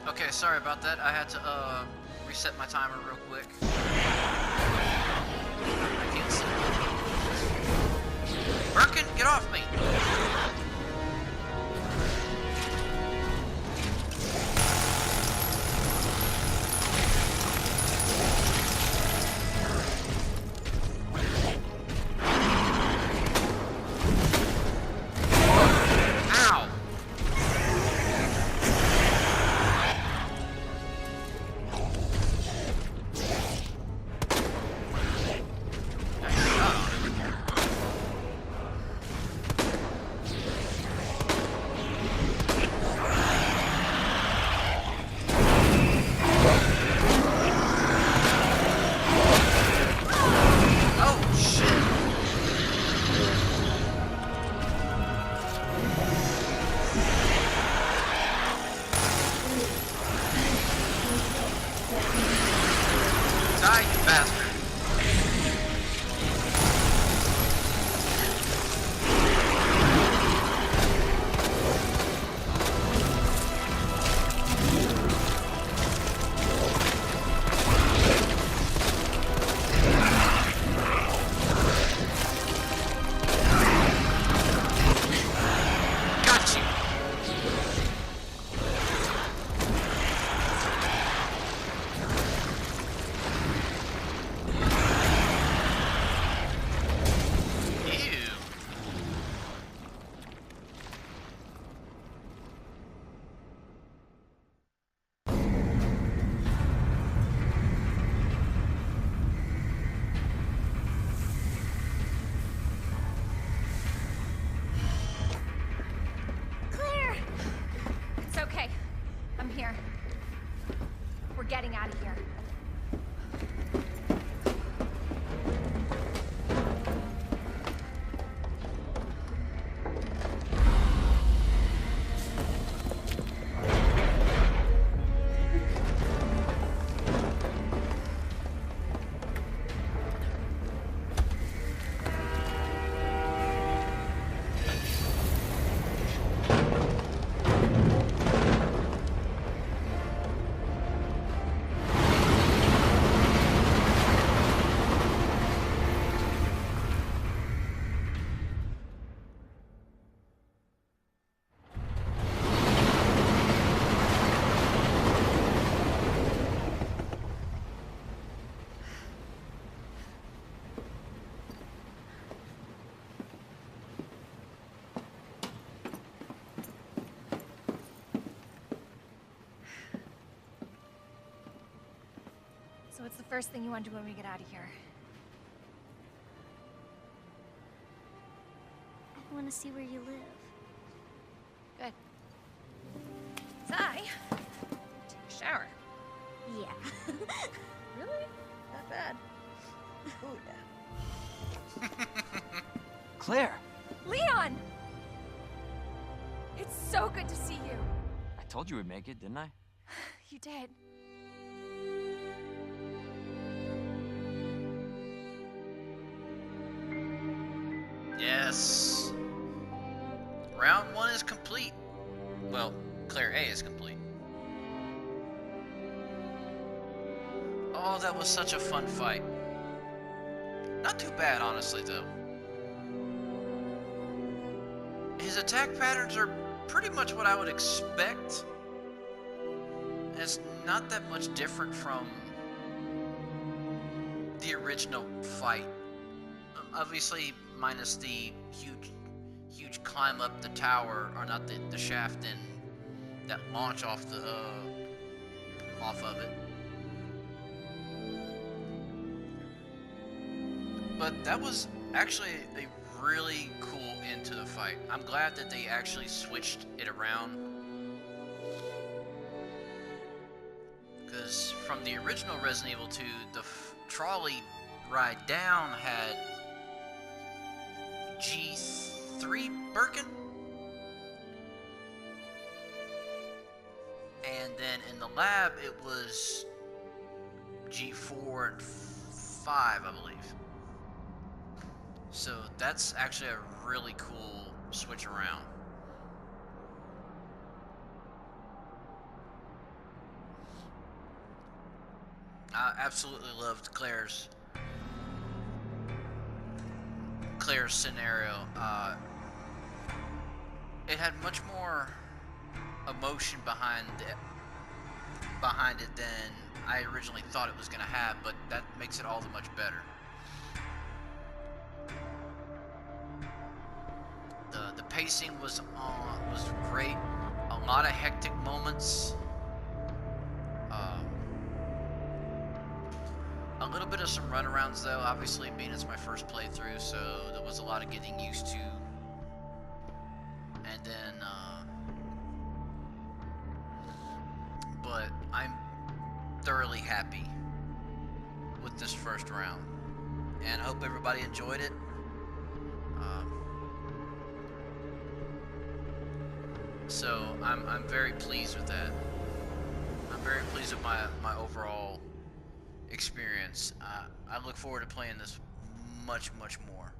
Okay, sorry about that. I had to reset my timer real quick. I can't see. Birkin, get off me! Ow! Die, you bastard! Got you! Ew. Claire! It's okay. I'm here. We're getting out of here. So what's the first thing you want to do when we get out of here? I want to see where you live. Good. Sai, take a shower. Yeah. Really? That bad? Oh, yeah. Claire! Leon! It's so good to see you. I told you we'd make it, didn't I? You did. Yes. Round 1 is complete. Well, Claire A is complete. Oh, that was such a fun fight. Not too bad, honestly, though. His attack patterns are pretty much what I would expect. It's not that much different from the original fight. Obviously, minus the huge climb up the tower, or not the shaft, and that launch off the off of it. But that was actually a really cool end to the fight. I'm glad that they actually switched it around, because from the original Resident Evil 2, the trolley ride down had G3 Birkin, and then in the lab it was G4 and 5, I believe. So that's actually a really cool switch around. I absolutely loved Claire's scenario. It had much more emotion behind it than I originally thought it was going to have, but that makes it all the much better. The pacing was great. A lot of hectic moments. A little bit of some runarounds though, obviously being it's my first playthrough, so there was a lot of getting used to. And then, but I'm thoroughly happy with this first round, and I hope everybody enjoyed it. So I'm very pleased with that. I'm very pleased with my overall experience. I look forward to playing this much more,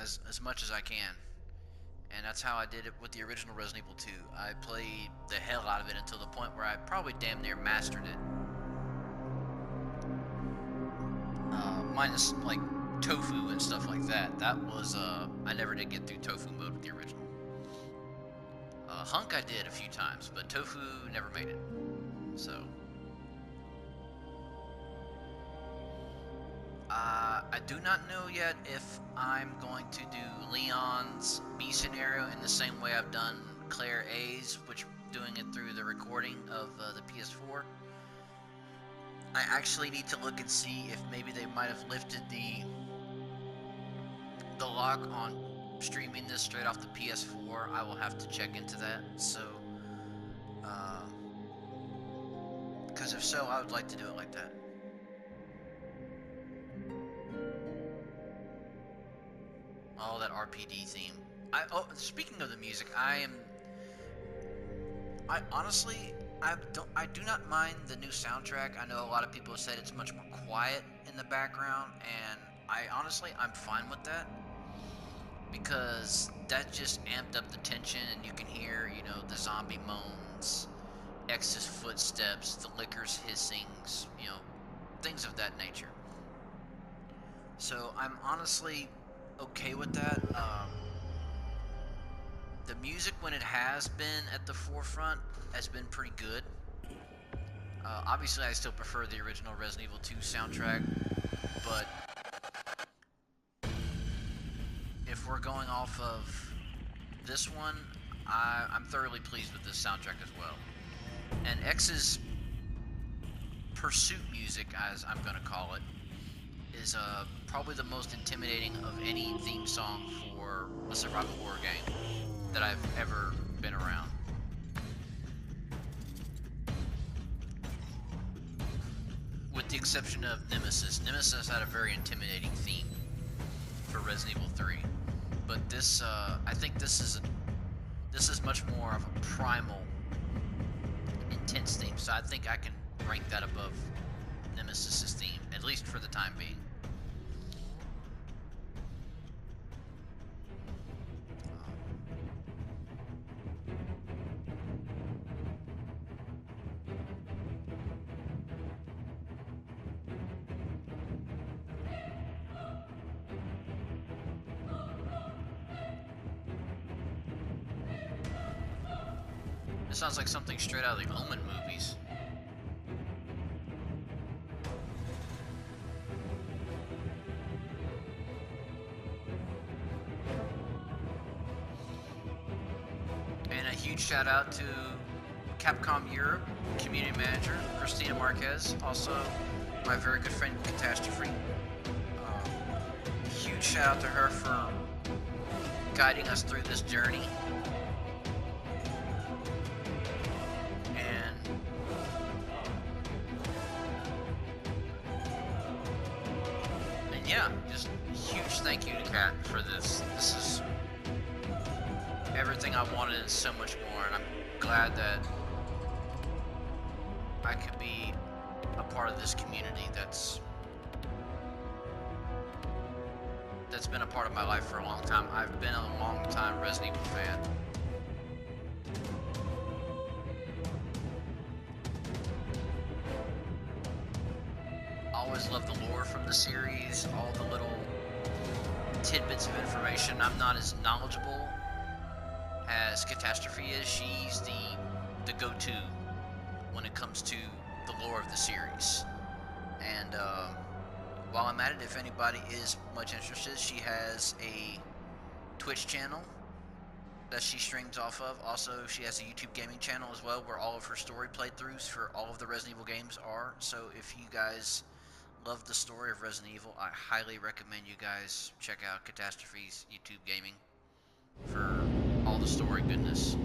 as much as I can. And that's how I did it with the original Resident Evil 2. I played the hell out of it until the point where I probably damn near mastered it. Minus like tofu and stuff like that. That was I never did get through tofu mode with the original. Hunk I did a few times, but tofu never made it. So I do not know yet if I'm going to do Leon's B scenario in the same way I've done Claire A's, which doing it through the recording of the PS4. I actually need to look and see if maybe they might have lifted the lock on streaming this straight off the PS4. I will have to check into that. So, because if so, I would like to do it like that. Oh, that RPD theme. Speaking of the music, I honestly, I do not mind the new soundtrack. I know a lot of people have said it's much more quiet in the background, and I'm fine with that, because that just amped up the tension, and you can hear, you know, the zombie moans, X's footsteps, the liquor's hissings, you know, things of that nature. So I'm honestly okay with that. The music, when it has been at the forefront, has been pretty good. Obviously, I still prefer the original Resident Evil 2 soundtrack, but if we're going off of this one, I'm thoroughly pleased with this soundtrack as well. And X's pursuit music, as I'm going to call it, is probably the most intimidating of any theme song for a survival horror game that I've ever been around. With the exception of Nemesis. Nemesis had a very intimidating theme for Resident Evil 3. But this, I think this is much more of a primal, intense theme. So I think I can rank that above Nemesis' theme, at least for the time being. It sounds like something straight out of the Omen movies. And a huge shout out to Capcom Europe community manager Christina Marquez, also my very good friend Catastrophe. Huge shout out to her for guiding us through this journey. And yeah, just huge thank you to Kat for this. This is everything I wanted and so much more, and I'm glad that I could be a part of this community that's been a part of my life for a long time. I've been a long time Resident Evil fan. always love the lore from the series, all the little tidbits of information. I'm not as knowledgeable as Catastrophe is. She's the go-to when it comes to the lore of the series. And while I'm at it, if anybody is much interested, she has a Twitch channel that she streams off of. Also, she has a YouTube gaming channel as well, where all of her story playthroughs for all of the Resident Evil games are. So if you guys love the story of Resident Evil, I highly recommend you guys check out Catastrophe's YouTube gaming for all the story goodness.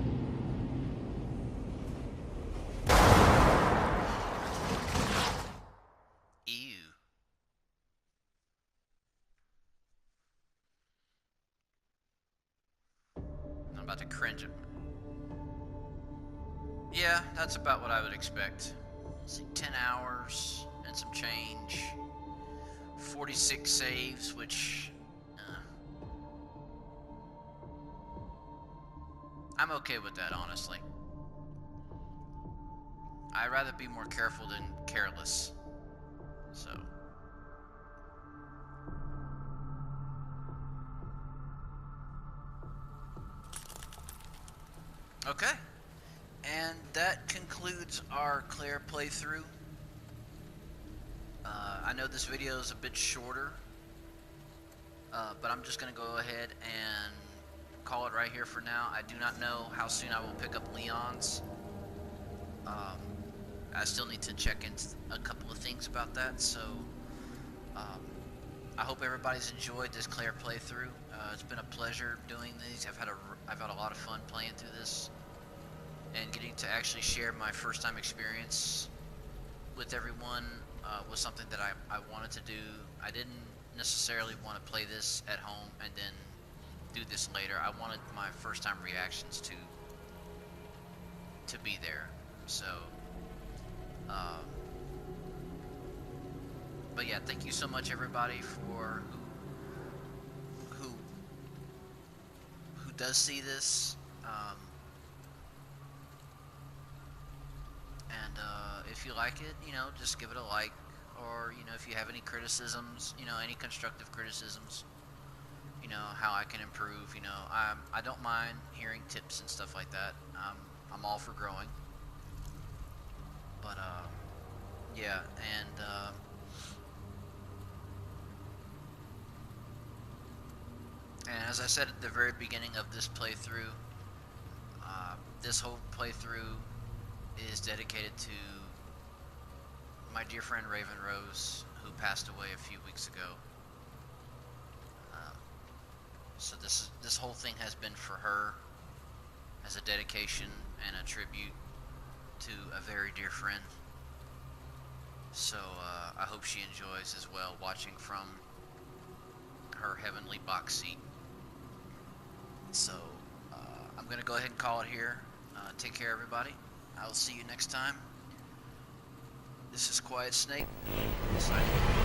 Ew. I'm about to cringe it. Yeah, that's about what I would expect. Let's see, 10 hours and some change. 46 saves, which I'm okay with that, honestly. I'd rather be more careful than careless. So. Okay. And that concludes our Claire playthrough. I know this video is a bit shorter, but I'm just going to go ahead and call it right here for now. I do not know how soon I will pick up Leon's. I still need to check into a couple of things about that, so I hope everybody's enjoyed this Claire playthrough. It's been a pleasure doing these. I've had a lot of fun playing through this and getting to actually share my first time experience with everyone. Was something that I wanted to do. I didn't necessarily want to play this at home and then do this later. I wanted my first time reactions to be there. So but yeah, thank you so much everybody for who does see this. And if you like it, you know, just give it a like, or, you know, if you have any criticisms, you know, any constructive criticisms, you know, how I can improve, you know, I don't mind hearing tips and stuff like that. I'm all for growing. But yeah, and as I said at the very beginning of this playthrough, this whole playthrough is dedicated to my dear friend Raven Rose, who passed away a few weeks ago. So this whole thing has been for her, as a dedication and a tribute to a very dear friend. So I hope she enjoys as well, watching from her heavenly box seat. So I'm gonna go ahead and call it here. Take care, everybody. I will see you next time. This is Quiet Snake, signing off.